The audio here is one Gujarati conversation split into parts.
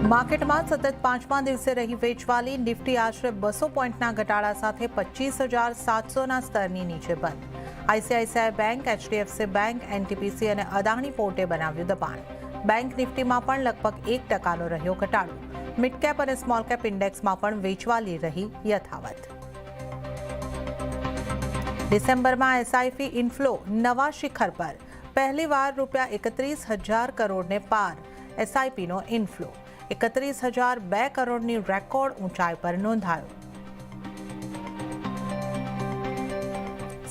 માર્કેટમાં સતત પાંચમા દિવસે રહી વેચવાલી નિફ્ટી આશરે 200 પોઈન્ટના ઘટાડા સાથે 25,700ના સ્તરની નીચે બંધ. ICICI bank, HDFC bank, NTPC અને અદાણી પોર્ટે બનાવ્યું દબાણ. બેંક નિફ્ટીમાં પણ લગભગ 1%નો રહ્યો ઘટાડો. મિડ કેપ અને સ્મોલ કેપ ઇન્ડેક્સમાં પણ વેચવાલી રહી યથાવત. ડિસેમ્બરમાં એસઆઈપી ઇનફ્લો નવા શિખર પર. પહેલીવાર ₹31,000 કરોડને પાર એસઆઈપીનો ઇનફ્લો. 31,002 કરોડની રેકોર્ડ ઊંચાઈ પર નોંધાયો.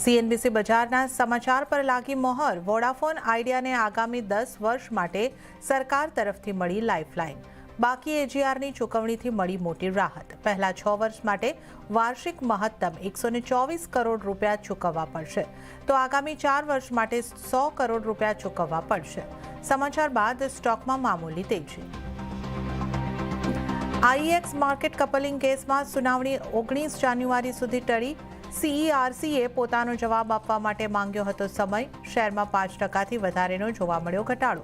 સીએનબીસી બજારના સમાચાર પર લાગી મોહર. વોડાફોન આઈડિયાને આગામી 10 વર્ષ માટે સરકાર તરફથી મળી લાઇફલાઇન. બાકી એજીઆરની ચૂકવણીથી મળી મોટી રાહત. પહેલા 6 વર્ષ માટે વાર્ષિક મહત્તમ ₹124 કરોડ ચૂકવવા પડશે, તો આગામી 4 વર્ષ માટે ₹100 કરોડ ચૂકવવા પડશે. સમાચાર બાદ સ્ટોકમાં મામૂલી તેજી. આઈએક્સ માર્કેટ કપલિંગ કેસમાં સુનાવણી 19 જાન્યુઆરી સુધી ટળી. સીઈઆરસીએ પોતાનો જવાબ આપવા માટે માંગ્યો હતો સમય. શેરમાં 5%થી વધારેનો જોવા મળ્યો ઘટાડો.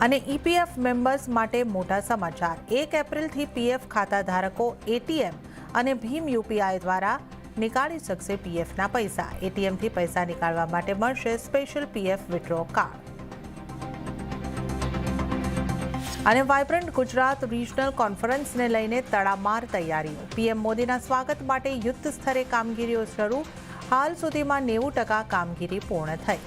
અને ઈપીએફ મેમ્બર્સ માટે મોટા સમાચાર. 1 એપ્રિલથી પીએફ ખાતા ધારકો એટીએમ અને ભીમ યુપીઆઈ દ્વારા નીકાળી શકશે પીએફના પૈસા. એટીએમથી પૈસા નીકાળવા માટે મળશે સ્પેશિયલ પીએફ વિથડ્રો કાર્ડ. અને વાઇબ્રન્ટ ગુજરાત રિજનલ કોન્ફરન્સને લઈને તડામાર તૈયારીઓ. પીએમ મોદીના સ્વાગત માટે યુદ્ધ સ્તરે કામગીરીઓ શરૂ. હાલ સુધીમાં 90% કામગીરી પૂર્ણ થઈ.